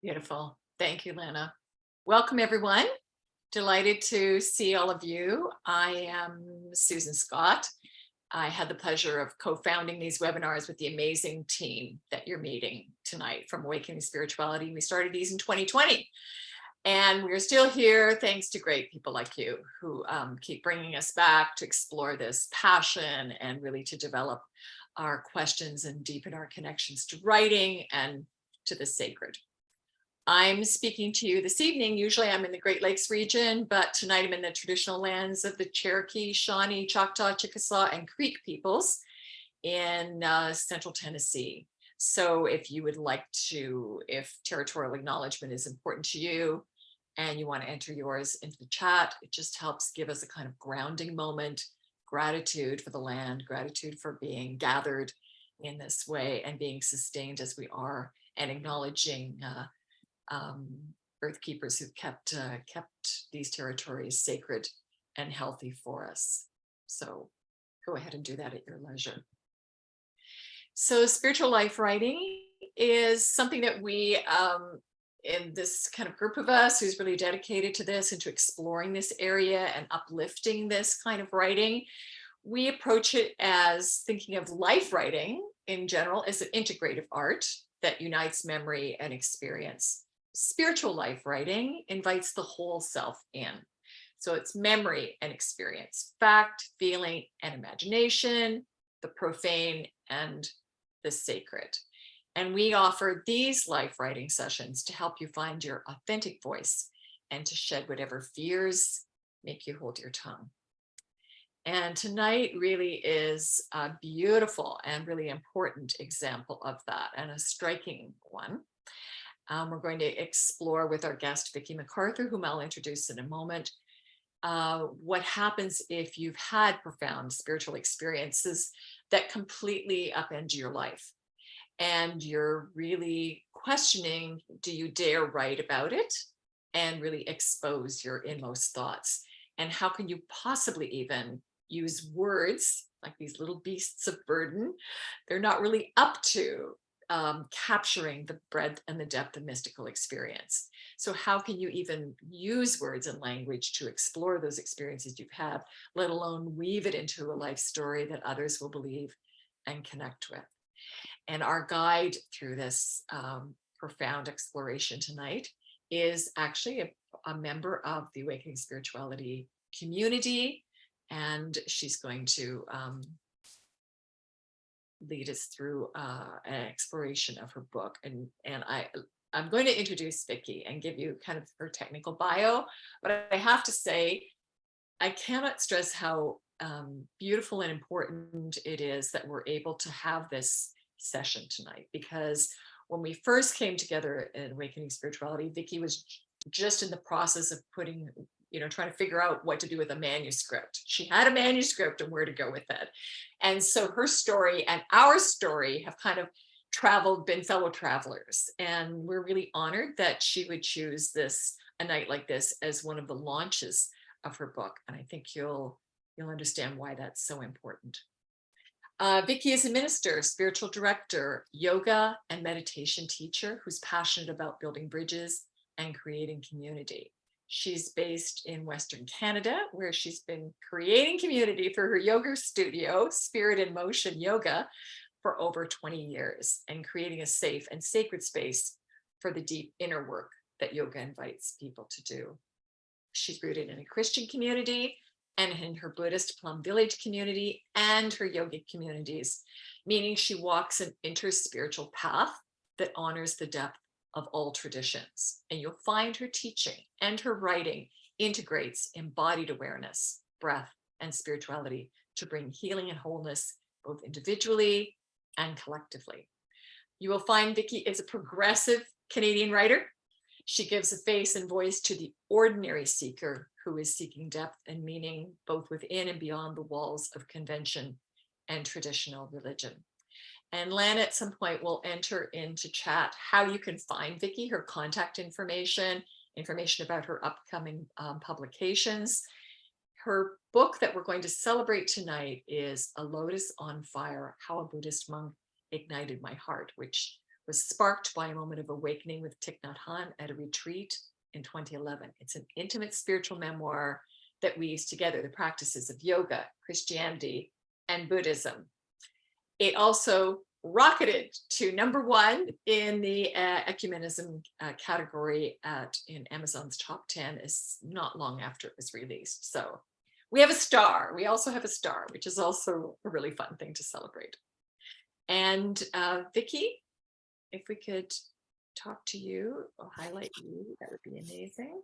Beautiful. Thank you, Lana. Welcome, everyone. Delighted to see all of you. I am Susan Scott. I had the pleasure of co-founding these webinars with the amazing team that you're meeting tonight from Awakening Spirituality. We started these in 2020. And we're still here thanks to great people like you who keep bringing us back to explore this passion and really to develop our questions and deepen our connections to writing and to the sacred. I'm speaking to you this evening. Usually I'm in the Great Lakes region, but tonight I'm in the traditional lands of the Cherokee, Shawnee, Choctaw, Chickasaw, and Creek peoples in central Tennessee. So if you would like to, if territorial acknowledgement is important to you and you want to enter yours into the chat, it just helps give us a kind of grounding moment, gratitude for the land, gratitude for being gathered in this way and being sustained as we are, and acknowledging earth keepers who've kept these territories sacred and healthy for us. So go ahead and do that at your leisure. So spiritual life writing is something that we, in this kind of group of us who's really dedicated to this and to exploring this area and uplifting this kind of writing, we approach it as thinking of life writing in general as an integrative art that unites memory and experience. Spiritual life writing invites the whole self in. So it's memory and experience, fact, feeling, and imagination, the profane and the sacred. And we offer these life writing sessions to help you find your authentic voice and to shed whatever fears make you hold your tongue. And tonight really is a beautiful and really important example of that, and a striking one. We're going to explore with our guest, Vickie MacArthur, whom I'll introduce in a moment, what happens if you've had profound spiritual experiences that completely upend your life. And you're really questioning, do you dare write about it and really expose your inmost thoughts? And how can you possibly even use words like these little beasts of burden? They're not really up to capturing the breadth and the depth of mystical experience. So how can you even use words and language to explore those experiences you've had, let alone weave it into a life story that others will believe and connect with? And our guide through this profound exploration tonight is actually a member of the Awakening Spirituality community, and she's going to lead us through an exploration of her book. And I'm going to introduce Vickie and give you kind of her technical bio, but I have to say, I cannot stress how beautiful and important it is that we're able to have this session tonight, because when we first came together in Awakening Spirituality, Vickie was just in the process of trying to figure out what to do with a manuscript. She had a manuscript and where to go with it. And so her story and our story have kind of been fellow travelers. And we're really honored that she would choose a night like this as one of the launches of her book. And I think you'll understand why that's so important. Vickie is a minister, spiritual director, yoga and meditation teacher who's passionate about building bridges and creating community. She's based in Western Canada, where she's been creating community for her yoga studio, Spirit in Motion Yoga, for over 20 years, and creating a safe and sacred space for the deep inner work that yoga invites people to do. She's rooted in a Christian community and in her Buddhist Plum Village community and her yogic communities, meaning she walks an interspiritual path that honors the depth of all traditions. And you'll find her teaching and her writing integrates embodied awareness, breath, and spirituality to bring healing and wholeness, both individually and collectively. You will find Vickie is a progressive Canadian writer. She gives a face and voice to the ordinary seeker who is seeking depth and meaning, both within and beyond the walls of convention and traditional religion. And Lana at some point will enter into chat how you can find Vickie, her contact information about her upcoming publications. Her book that we're going to celebrate tonight is A Lotus on Fire, How a Buddhist Monk Ignited My Heart, which was sparked by a moment of awakening with Thich Nhat Hanh at a retreat in 2011. It's an intimate spiritual memoir that weaves together the practices of yoga, Christianity, and Buddhism. It also rocketed to #1 in the ecumenism category in Amazon's top 10 is not long after it was released. So we have a star. We also have a star, which is also a really fun thing to celebrate. And Vickie, if we could talk to you or highlight you, that would be amazing.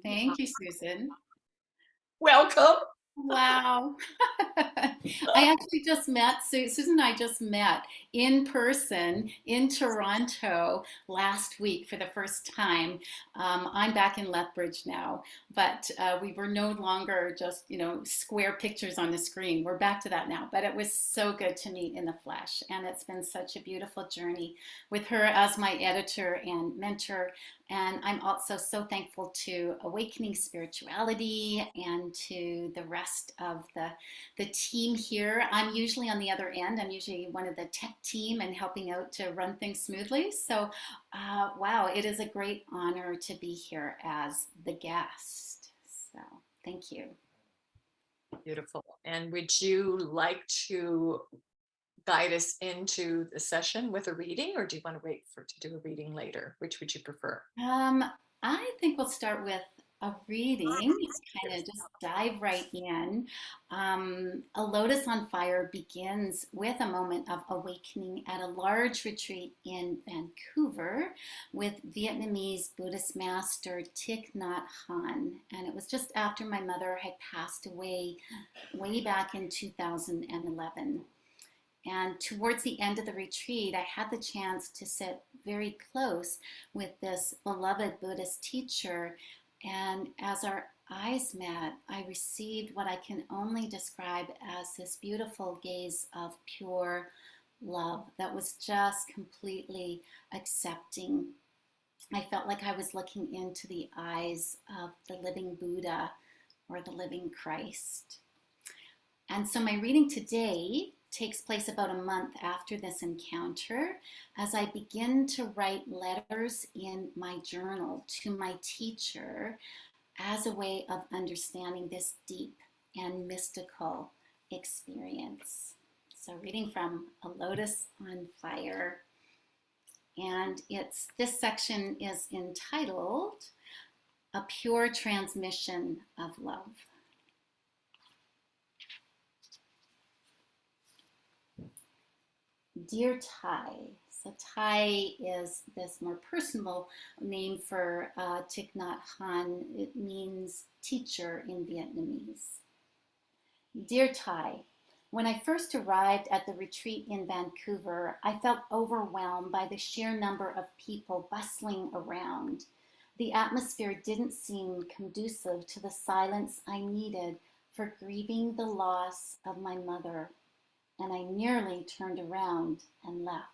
Thank you, Susan. Welcome. Wow. I actually just met Susan and I just met in person in Toronto last week for the first time. I'm back in Lethbridge now, but we were no longer just, square pictures on the screen. We're back to that now, but it was so good to meet in the flesh. And it's been such a beautiful journey with her as my editor and mentor. And I'm also so thankful to Awakening Spirituality and to the rest of the team here. I'm usually on the other end. I'm usually one of the tech team and helping out to run things smoothly. So, wow, it is a great honor to be here as the guest. So, thank you. Beautiful. And would you like to guide us into the session with a reading, or do you want to wait to do a reading later? Which would you prefer? I think we'll start with a reading, kind of just dive right in. A Lotus on Fire begins with a moment of awakening at a large retreat in Vancouver with Vietnamese Buddhist master Thich Nhat Hanh. And it was just after my mother had passed away way back in 2011. And towards the end of the retreat, I had the chance to sit very close with this beloved Buddhist teacher. And as our eyes met, I received what I can only describe as this beautiful gaze of pure love that was just completely accepting. I felt like I was looking into the eyes of the living Buddha or the living Christ. And so my reading today takes place about a month after this encounter as I begin to write letters in my journal to my teacher as a way of understanding this deep and mystical experience. So reading from A Lotus on Fire, and this section is entitled A Pure Transmission of Love. Dear Thai. So Thai is this more personal name for Thich Nhat Hanh. It means teacher in Vietnamese. Dear Thai, when I first arrived at the retreat in Vancouver, I felt overwhelmed by the sheer number of people bustling around. The atmosphere didn't seem conducive to the silence I needed for grieving the loss of my mother, and I nearly turned around and left.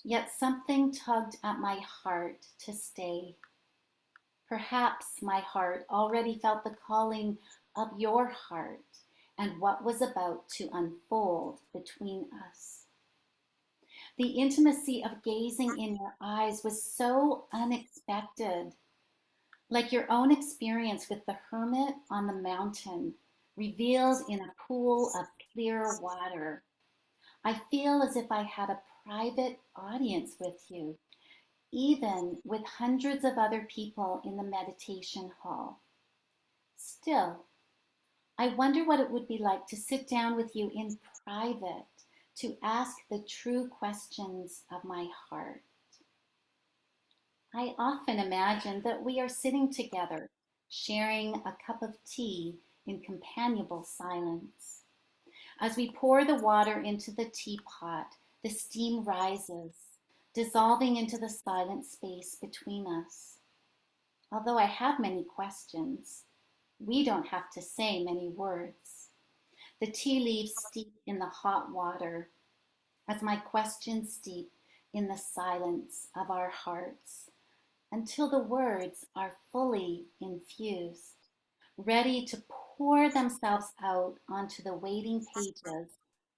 Yet something tugged at my heart to stay. Perhaps my heart already felt the calling of your heart and what was about to unfold between us. The intimacy of gazing in your eyes was so unexpected, like your own experience with the hermit on the mountain, revealed in a pool of clear water. I feel as if I had a private audience with you, even with hundreds of other people in the meditation hall. Still, I wonder what it would be like to sit down with you in private to ask the true questions of my heart. I often imagine that we are sitting together, sharing a cup of tea in companionable silence. As we pour the water into the teapot, the steam rises, dissolving into the silent space between us. Although I have many questions, we don't have to say many words. The tea leaves steep in the hot water as my questions steep in the silence of our hearts until the words are fully infused, ready to pour themselves out onto the waiting pages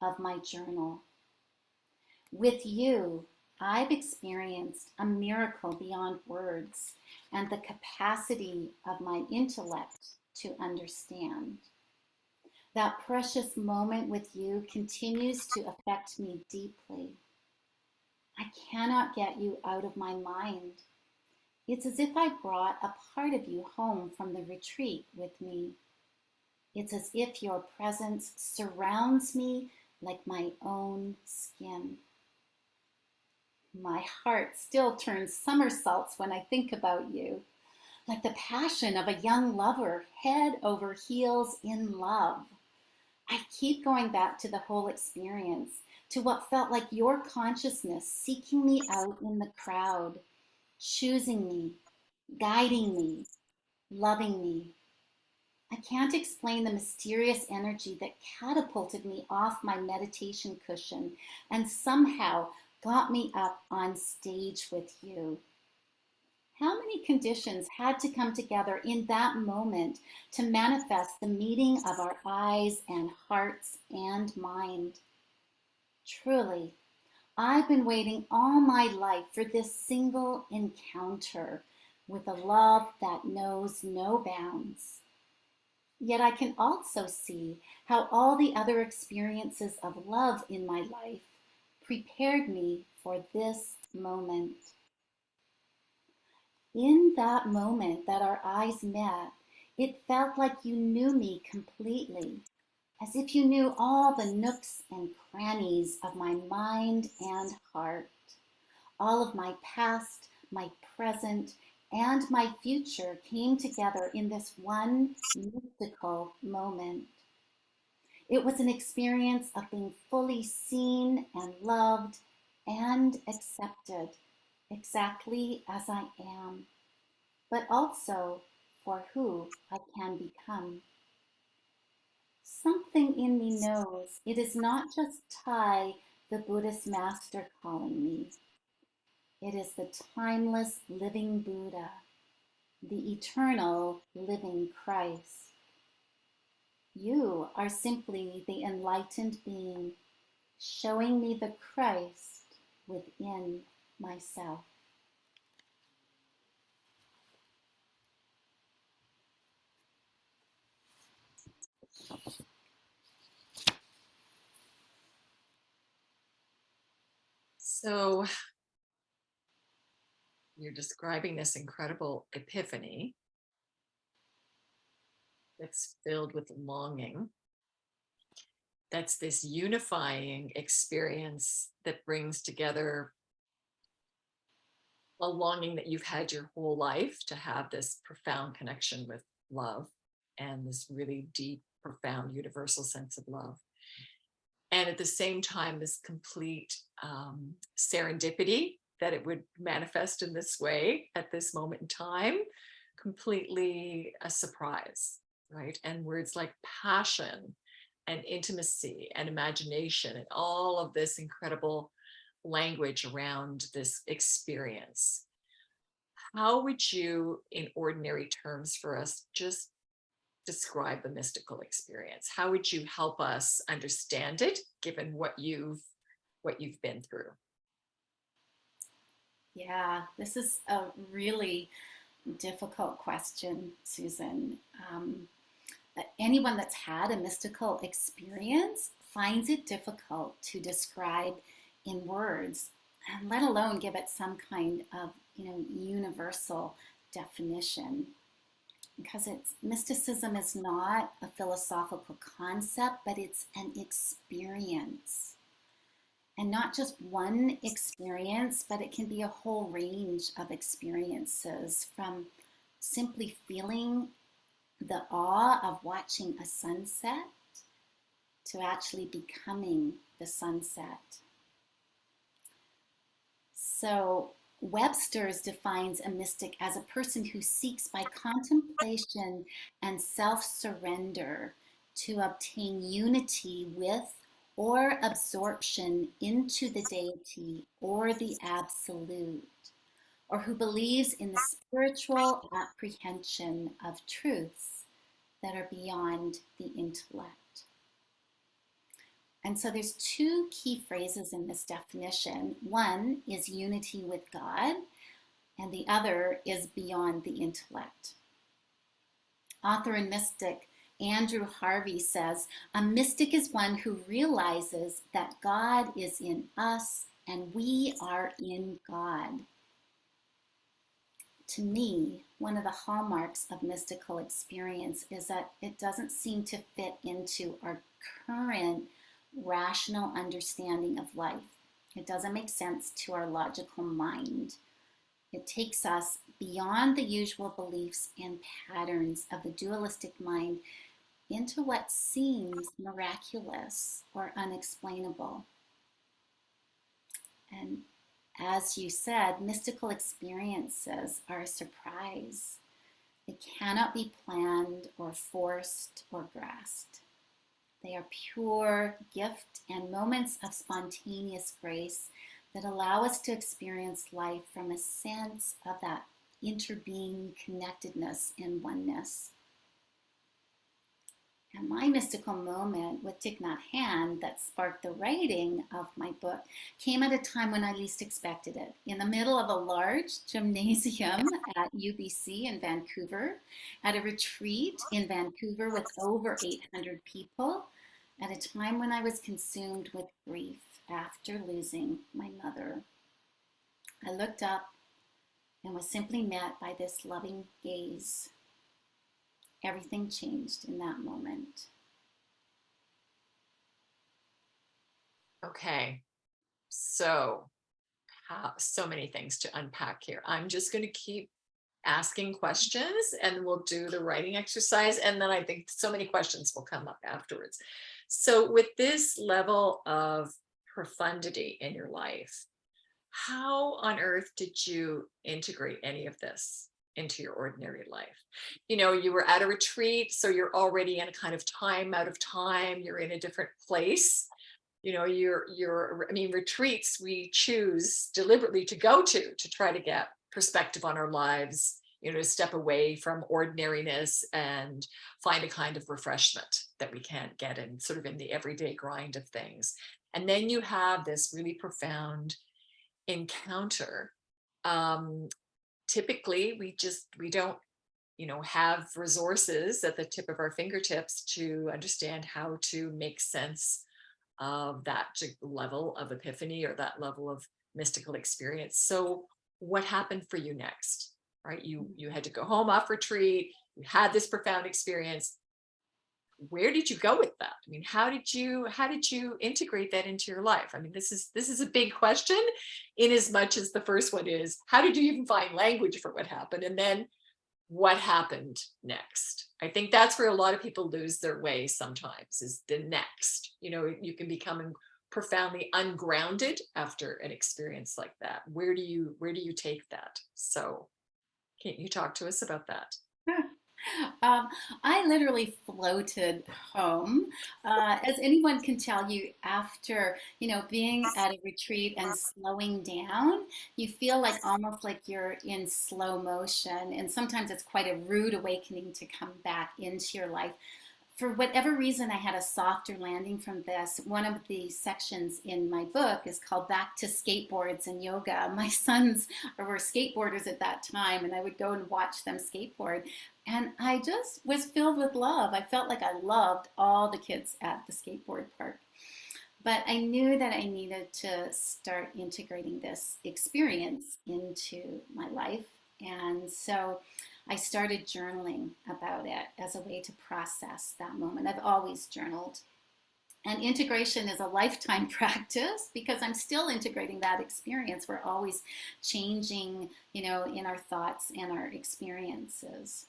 of my journal. With you, I've experienced a miracle beyond words and the capacity of my intellect to understand. That precious moment with you continues to affect me deeply. I cannot get you out of my mind. It's as if I brought a part of you home from the retreat with me. It's as if your presence surrounds me like my own skin. My heart still turns somersaults when I think about you, like the passion of a young lover, head over heels in love. I keep going back to the whole experience, to what felt like your consciousness seeking me out in the crowd, choosing me, guiding me, loving me. I can't explain the mysterious energy that catapulted me off my meditation cushion and somehow got me up on stage with you. How many conditions had to come together in that moment to manifest the meeting of our eyes and hearts and mind? Truly, I've been waiting all my life for this single encounter with a love that knows no bounds. Yet I can also see how all the other experiences of love in my life prepared me for this moment. In that moment that our eyes met, it felt like you knew me completely, as if you knew all the nooks and crannies of my mind and heart, all of my past, my present, and my future came together in this one mystical moment. It was an experience of being fully seen and loved and accepted exactly as I am, but also for who I can become. Something in me knows it is not just Thai, the Buddhist master, calling me. It is the timeless living Buddha, the eternal living Christ. You are simply the enlightened being showing me the Christ within myself. So you're describing this incredible epiphany that's filled with longing. That's this unifying experience that brings together a longing that you've had your whole life to have this profound connection with love and this really deep, profound, universal sense of love. And at the same time, this complete serendipity that it would manifest in this way at this moment in time, completely a surprise, right? And words like passion and intimacy and imagination and all of this incredible language around this experience. How would you, in ordinary terms for us, just describe the mystical experience? How would you help us understand it, given what you've been through? Yeah, this is a really difficult question, Susan. Anyone that's had a mystical experience finds it difficult to describe in words, and let alone give it some kind of, universal definition. Because mysticism is not a philosophical concept, but it's an experience. And not just one experience, but it can be a whole range of experiences, from simply feeling the awe of watching a sunset to actually becoming the sunset. So Webster's defines a mystic as a person who seeks by contemplation and self-surrender to obtain unity with or absorption into the deity or the absolute, or who believes in the spiritual apprehension of truths that are beyond the intellect. And so there's two key phrases in this definition. One is unity with God, and the other is beyond the intellect. Author and mystic Andrew Harvey says, a mystic is one who realizes that God is in us and we are in God. To me, one of the hallmarks of mystical experience is that it doesn't seem to fit into our current rational understanding of life. It doesn't make sense to our logical mind. It takes us beyond the usual beliefs and patterns of the dualistic mind into what seems miraculous or unexplainable. And as you said, mystical experiences are a surprise. They cannot be planned or forced or grasped. They are pure gift and moments of spontaneous grace that allow us to experience life from a sense of that interbeing connectedness and oneness. And my mystical moment with Thich Nhat Hanh that sparked the writing of my book came at a time when I least expected it. In the middle of a large gymnasium at UBC in Vancouver, at a retreat in Vancouver with over 800 people, at a time when I was consumed with grief after losing my mother. I looked up and was simply met by this loving gaze. Everything changed in that moment. Okay, so so many things to unpack here. I'm just going to keep asking questions and we'll do the writing exercise. And then I think so many questions will come up afterwards. So with this level of profundity in your life, how on earth did you integrate any of this into your ordinary life? You know, you were at a retreat, so you're already in a kind of time out of time, you're in a different place. You know, I mean, retreats we choose deliberately to go to try to get perspective on our lives, you know, to step away from ordinariness and find a kind of refreshment that we can't get in sort of in the everyday grind of things. And then you have this really profound encounter. Typically we don't, you know, have resources at the tip of our fingertips to understand how to make sense of that level of epiphany or that level of mystical experience. So what happened for you next? Right, you had to go home off retreat, you had this profound experience. Where did you go with that? I mean, how did you integrate that into your life? I mean, this is a big question, in as much as the first one is, how did you even find language for what happened? And then what happened next? I think that's where a lot of people lose their way sometimes, is the next. You know, you can become profoundly ungrounded after an experience like that. Where do you take that? So can you talk to us about that? Um, I literally floated home. As anyone can tell you, after being at a retreat and slowing down, you feel like almost like you're in slow motion, and sometimes it's quite a rude awakening to come back into your life. For whatever reason, I had a softer landing from this. One of the sections in my book is called Back to Skateboards and Yoga. My sons were skateboarders at that time, and I would go and watch them skateboard. And I just was filled with love. I felt like I loved all the kids at the skateboard park. But I knew that I needed to start integrating this experience into my life. And so I started journaling about it as a way to process that moment. I've always journaled. And integration is a lifetime practice because I'm still integrating that experience. We're always changing, in our thoughts and our experiences.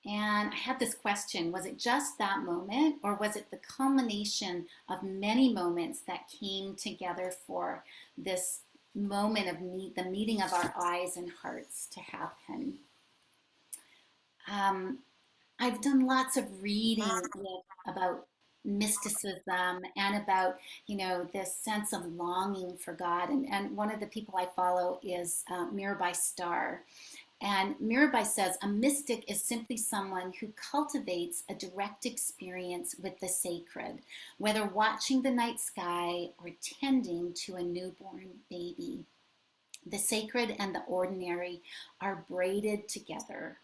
And I had this question, was it just that moment, or was it the culmination of many moments that came together for this moment of the meeting of our eyes and hearts to happen? I've done lots of reading about mysticism and about, this sense of longing for God. And one of the people I follow is Mirabai Starr. And Mirabai says a mystic is simply someone who cultivates a direct experience with the sacred, whether watching the night sky or tending to a newborn baby. The sacred and the ordinary are braided together,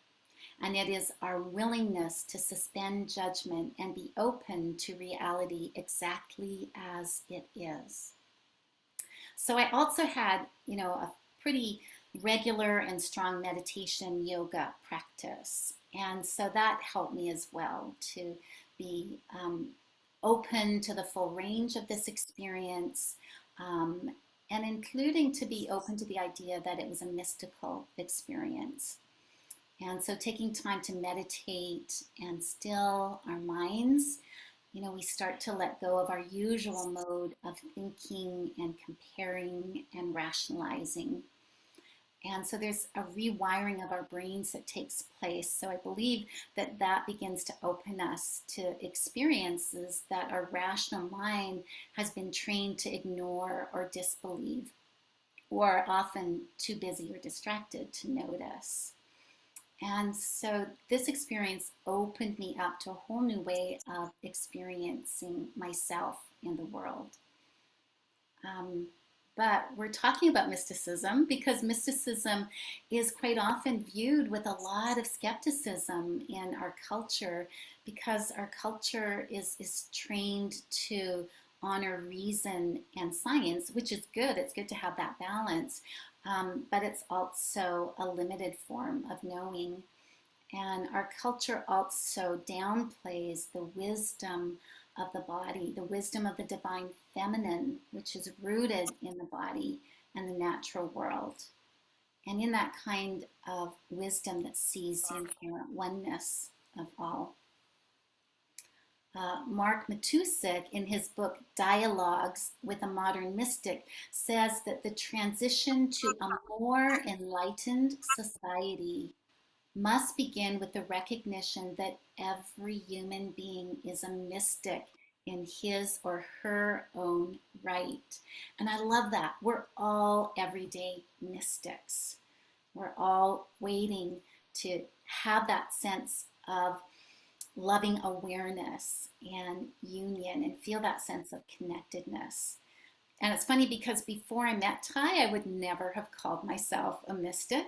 and it is our willingness to suspend judgment and be open to reality exactly as it is. So I also had, a pretty regular and strong meditation yoga practice. And so that helped me as well to be open to the full range of this experience, and including to be open to the idea that it was a mystical experience. And so taking time to meditate and still our minds, we start to let go of our usual mode of thinking and comparing and rationalizing. And so there's a rewiring of our brains that takes place. So I believe that that begins to open us to experiences that our rational mind has been trained to ignore or disbelieve, or often too busy or distracted to notice. And so this experience opened me up to a whole new way of experiencing myself in the world. But we're talking about mysticism because mysticism is quite often viewed with a lot of skepticism in our culture, because our culture is trained to honor reason and science, which is good. It's good to have that balance. But it's also a limited form of knowing. And our culture also downplays the wisdom of the body, the wisdom of the divine feminine, which is rooted in the body and the natural world. And in that kind of wisdom that sees the inherent oneness of all. Mark Matusik, in his book Dialogues with a Modern Mystic, says that the transition to a more enlightened society must begin with the recognition that every human being is a mystic in his or her own right. And I love that. We're all everyday mystics. We're all waiting to have that sense of loving awareness and union and feel that sense of connectedness. And it's funny because before I met Thich, I would never have called myself a mystic.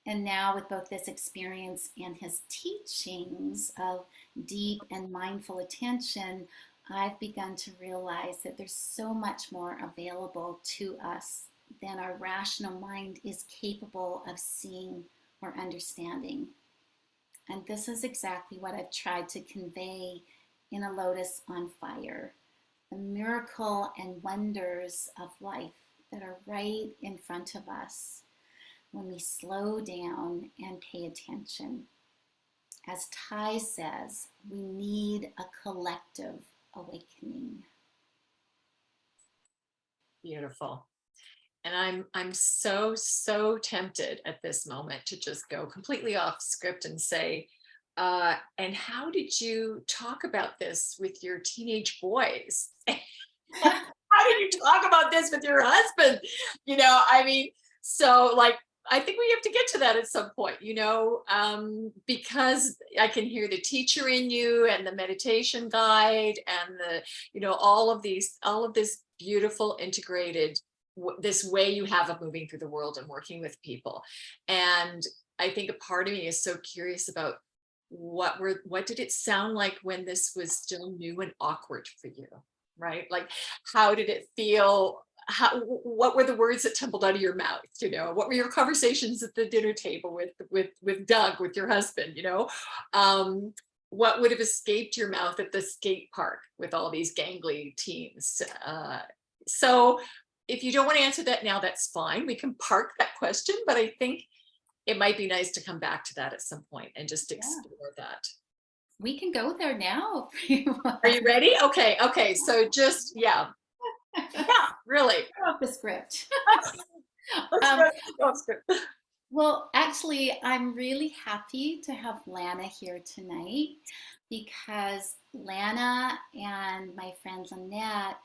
And now with both this experience and his teachings of deep and mindful attention, I've begun to realize that there's so much more available to us than our rational mind is capable of seeing or understanding. And this is exactly what I've tried to convey in A Lotus on Fire, the miracle and wonders of life that are right in front of us when we slow down and pay attention. As Thich says, we need a collective awakening. Beautiful. And I'm so tempted at this moment to just go completely off script and say, and how did you talk about this with your teenage boys? How did you talk about this with your husband? So like, I think we have to get to that at some point, because I can hear the teacher in you and the meditation guide and all of this beautiful integrated this way you have of moving through the world and working with people. And I think a part of me is so curious about what did it sound like when this was still new and awkward for you, right? Like, how did it feel? What were the words that tumbled out of your mouth? What were your conversations at the dinner table with Doug, with your husband? What would have escaped your mouth at the skate park with all these gangly teens? So if you don't want to answer that now, that's fine. We can park that question, but I think it might be nice to come back to that at some point and just explore that. We can go there now if you want. Are you ready? Okay. So just, yeah, really. Off the script. Let's go. Well, actually, I'm really happy to have Lana here tonight because Lana and my friend Nhat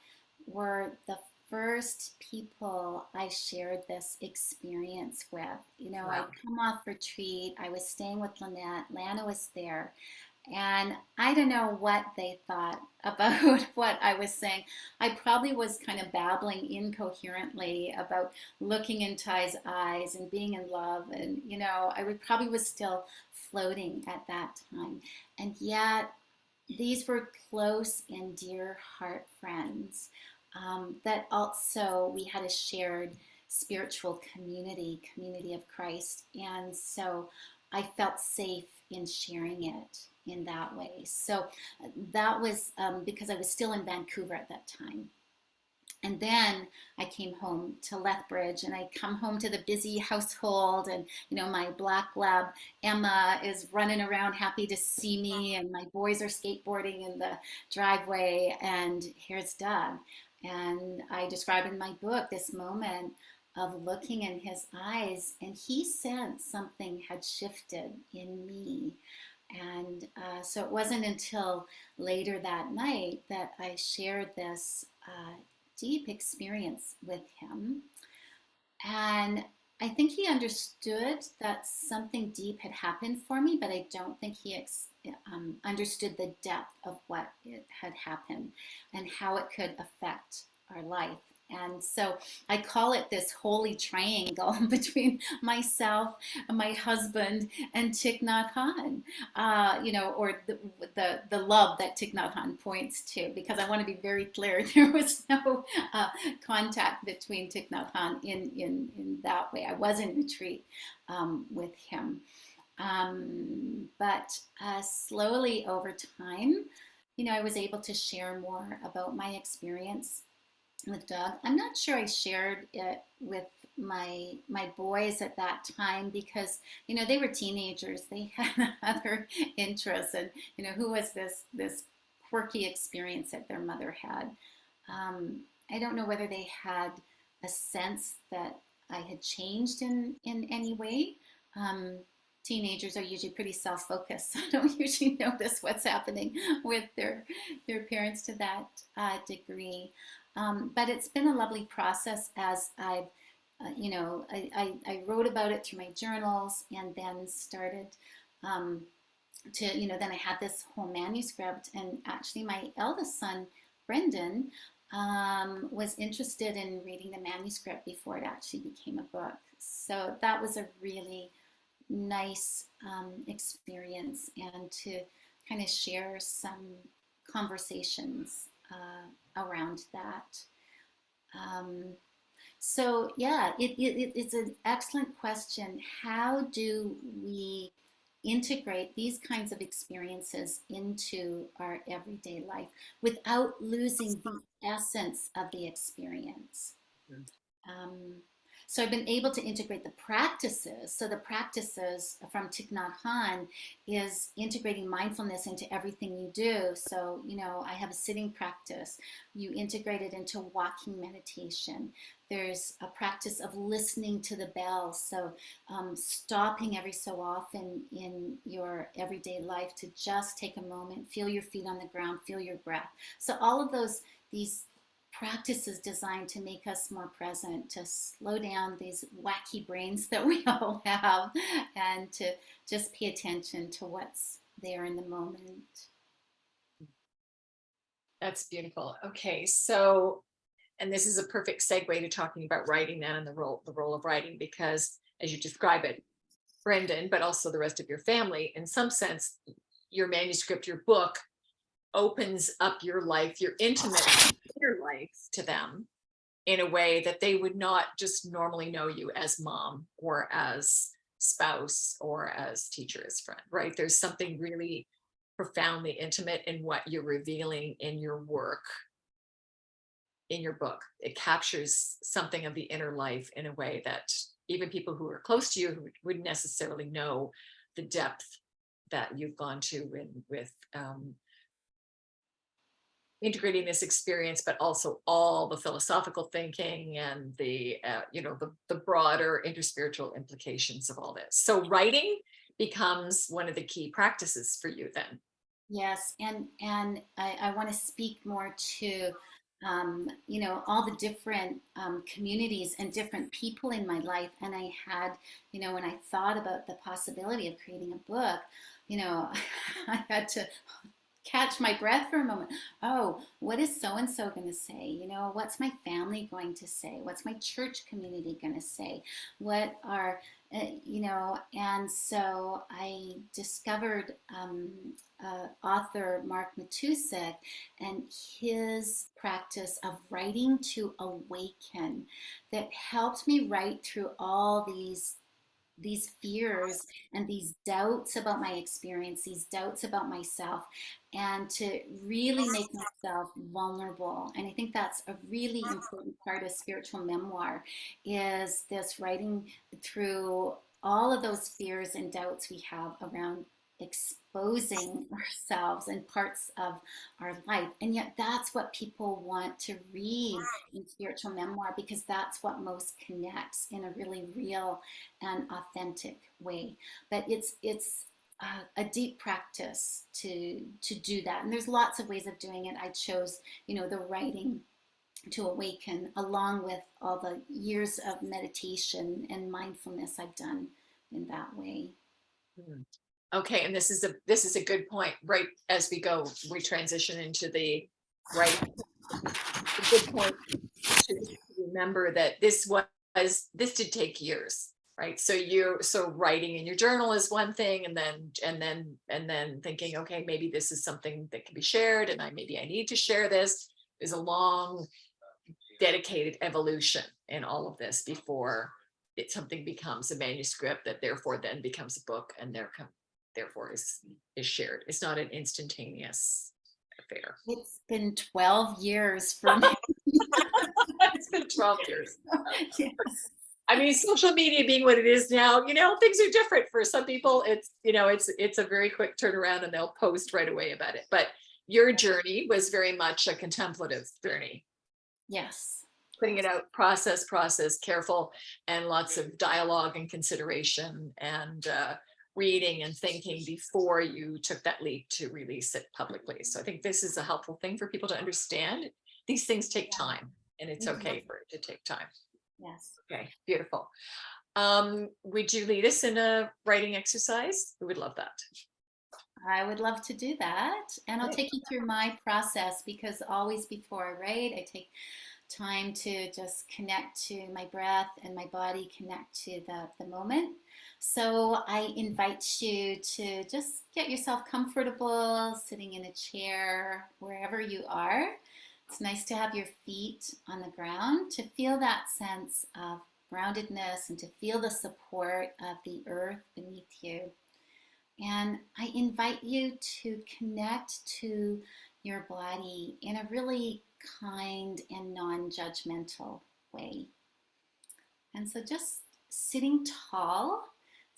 were the first people I shared this experience with. I'd Wow. come off retreat. I was staying with Lynette. Lana was there. And I don't know what they thought about what I was saying. I probably was kind of babbling incoherently about looking in Ty's eyes and being in love. And, I would probably was still floating at that time. And yet, these were close and dear heart friends that also we had a shared spiritual community of Christ. And so I felt safe in sharing it in that way. So that was because I was still in Vancouver at that time. And then I came home to Lethbridge, and I come home to the busy household, and my black lab Emma is running around happy to see me, and my boys are skateboarding in the driveway, and here's Doug. And I describe in my book this moment of looking in his eyes, and he sensed something had shifted in me. And so it wasn't until later that night that I shared this deep experience with him. And I think he understood that something deep had happened for me, but I don't think he understood the depth of what it had happened and how it could affect our life. And so I call it this holy triangle between myself, my husband, and Thich Nhat Hanh, or the love that Thich Nhat Hanh points to, because I want to be very clear, there was no contact between Thich Nhat Hanh in that way. I was in retreat with him. But slowly over time, I was able to share more about my experience with Doug. I'm not sure I shared it with my boys at that time because they were teenagers. They had other interests, and who was this quirky experience that their mother had. I don't know whether they had a sense that I had changed in any way. Um, Teenagers are usually pretty self-focused, so don't usually notice what's happening with their parents to that degree. But it's been a lovely process as I've, I wrote about it through my journals and then started then I had this whole manuscript. And actually, my eldest son, Brendan, was interested in reading the manuscript before it actually became a book. So that was a really nice experience, and to kind of share some conversations around that. Um, so yeah, it's an excellent question. How do we integrate these kinds of experiences into our everyday life without losing the essence of the experience? Um, so I've been able to integrate the practices. So the practices from Thich Nhat Hanh is integrating mindfulness into everything you do. So, I have a sitting practice. You integrate it into walking meditation. There's a practice of listening to the bells. So stopping every so often in your everyday life to just take a moment, feel your feet on the ground, feel your breath. So all of these practices designed to make us more present, to slow down these wacky brains that we all have, and to just pay attention to what's there in the moment. That's beautiful. Okay, so, and this is a perfect segue to talking about writing then, and the role of writing, because as you describe it, Brendan, but also the rest of your family, in some sense, your manuscript, your book opens up your life, your intimate inner life to them in a way that they would not just normally know you as mom or as spouse or as teacher, as friend, right? There's something really profoundly intimate in what you're revealing in your work, in your book. It captures something of the inner life in a way that even people who are close to you who wouldn't necessarily know the depth that you've gone to with integrating this experience, but also all the philosophical thinking and the broader interspiritual implications of all this. So writing becomes one of the key practices for you then. Yes, and I want to speak more to you know, all the different communities and different people in my life. And I had, you know, when I thought about the possibility of creating a book, you know, I had to catch my breath for a moment. Oh, what is so and so going to say? You know, what's my family going to say? What's my church community going to say? What are, you know, and so I discovered author Mark Matusik and his practice of writing to awaken that helped me write through all these fears and these doubts about my experience, these doubts about myself, and to really make myself vulnerable. And I think that's a really important part of spiritual memoir is this writing through all of those fears and doubts we have around exposing ourselves and parts of our life. And yet that's what people want to read in spiritual memoir because that's what most connects in a really real and authentic way. But it's a deep practice to do that, and there's lots of ways of doing it. I chose, you know, the writing to awaken, along with all the years of meditation and mindfulness I've done in that way. Hmm. Okay, and this is a good point. Right as we transition into the writing. A good point to remember that this did take years, right? So writing in your journal is one thing, and then thinking, okay, maybe this is something that can be shared, and maybe I need to share this. There's a long, dedicated evolution in all of this before something becomes a manuscript that therefore then becomes a book, and therefore is shared. It's not an instantaneous affair. It's been 12 years for me. It's been 12 years. Yes. I mean, social media being what it is now, things are different for some people. It's a very quick turnaround and they'll post right away about it. But your journey was very much a contemplative journey, Yes. putting it out, process, careful, and lots of dialogue and consideration and reading and thinking before you took that leap to release it publicly. So I think this is a helpful thing for people to understand. These things take time, and it's okay for it to take time. Yes. Okay, beautiful. Would you lead us in a writing exercise? We would love that. I would love to do that. And I'll Great. take you through my process because always before I write, I take time to just connect to my breath and my body, connect to the moment. So I invite you to just get yourself comfortable, sitting in a chair, wherever you are. It's nice to have your feet on the ground, to feel that sense of groundedness and to feel the support of the earth beneath you. And I invite you to connect to your body in a really kind and non judgmental way. And so just sitting tall.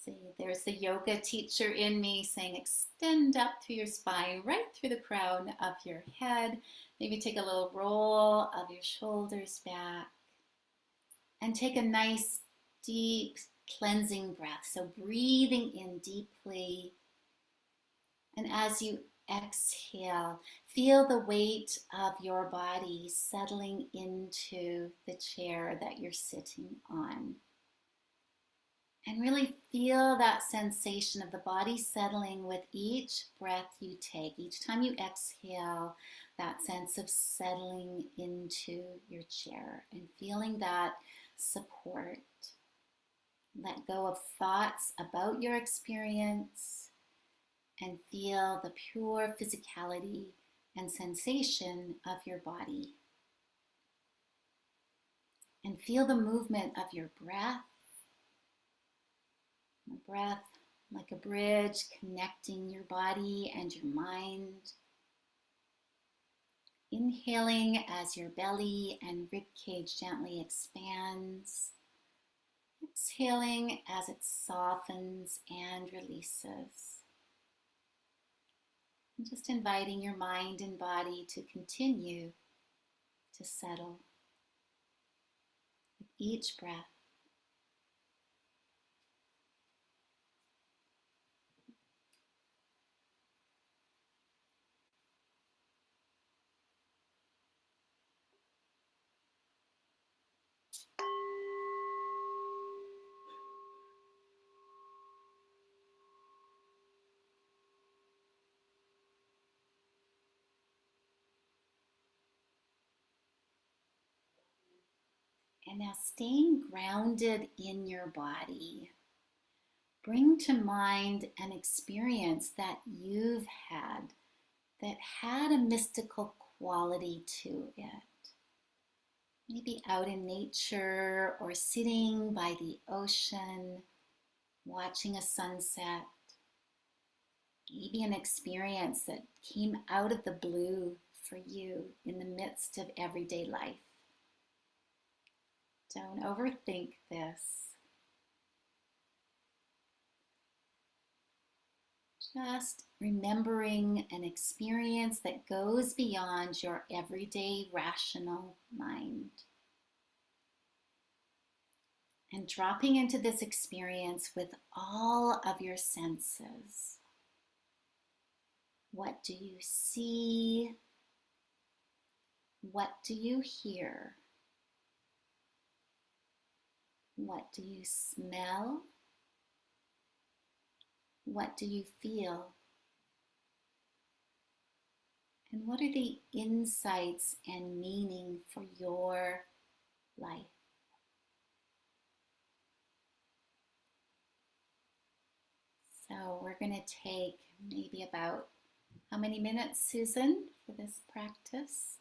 So there's the yoga teacher in me saying extend up through your spine, right through the crown of your head. Maybe take a little roll of your shoulders back and take a nice deep cleansing breath. So breathing in deeply. And as you exhale, feel the weight of your body settling into the chair that you're sitting on. And really feel that sensation of the body settling with each breath you take. Each time you exhale, that sense of settling into your chair and feeling that support. Let go of thoughts about your experience and feel the pure physicality and sensation of your body. And feel the movement of your breath. The breath like a bridge connecting your body and your mind. Inhaling as your belly and rib cage gently expands. Exhaling as it softens and releases. And just inviting your mind and body to continue to settle with each breath. And now staying grounded in your body, bring to mind an experience that you've had that had a mystical quality to it. Maybe out in nature or sitting by the ocean, watching a sunset. Maybe an experience that came out of the blue for you in the midst of everyday life. Don't overthink this. Just remembering an experience that goes beyond your everyday rational mind. And dropping into this experience with all of your senses. What do you see? What do you hear? What do you smell? What do you feel? And what are the insights and meaning for your life? So we're going to take maybe about how many minutes, Susan, for this practice?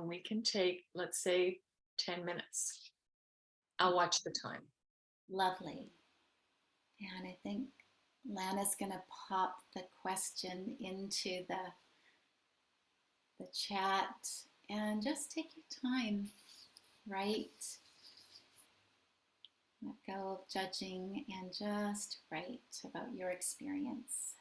We can take, let's say, 10 minutes. I'll watch the time. Lovely. And I think Lana's going to pop the question into the chat, and just take your time, right? Let go of judging and just write about your experience.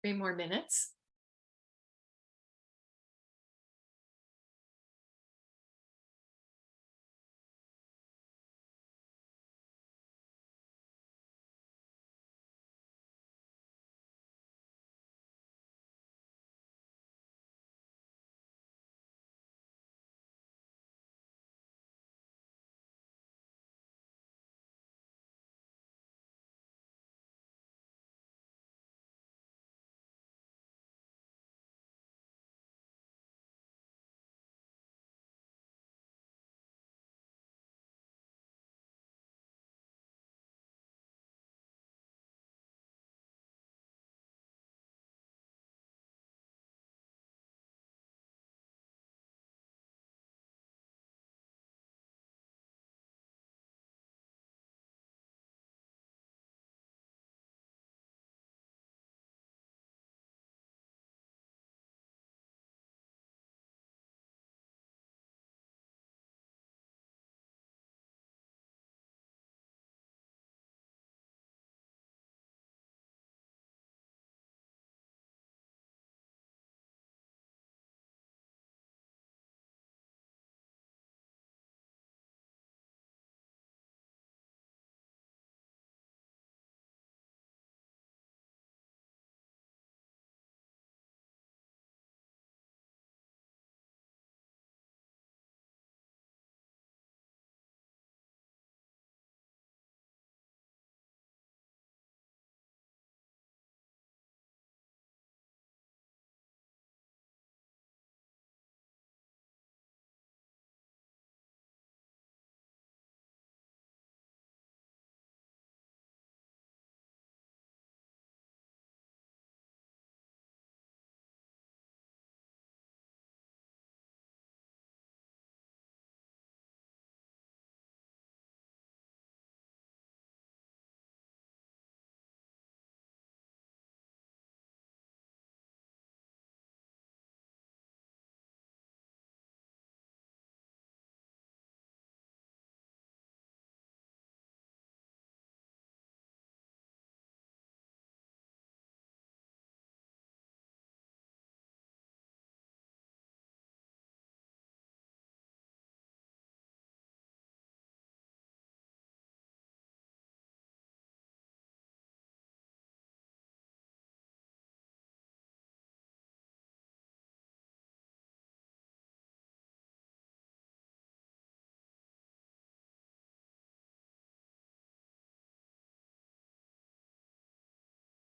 3 more minutes.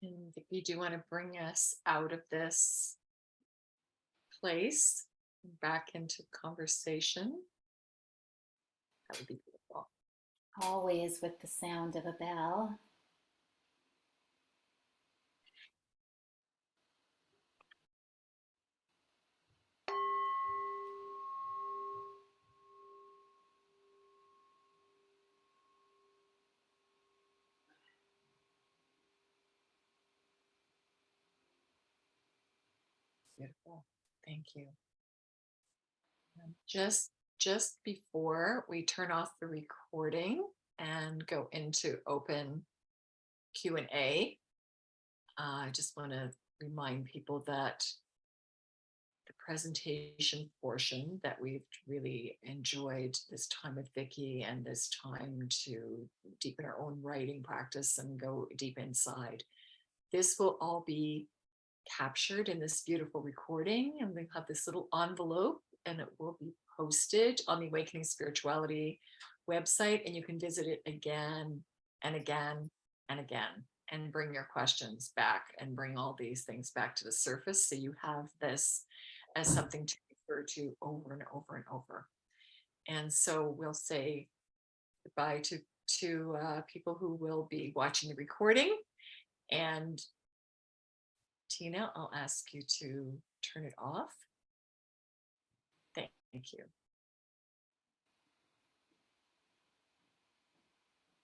And Vickie, do you want to bring us out of this place and back into conversation? That would be beautiful. Always with the sound of a bell. Beautiful. Thank you. Just before we turn off the recording and go into open Q&A, I just want to remind people that the presentation portion, that we've really enjoyed this time with Vickie and this time to deepen our own writing practice and go deep inside. This will all be captured in this beautiful recording, and we have this little envelope, and it will be posted on the Awakening Spirituality website, and you can visit it again and again and again and bring your questions back and bring all these things back to the surface, so you have this as something to refer to over and over and over. And so we'll say goodbye to people who will be watching the recording. And Tina, I'll ask you to turn it off. Thank you.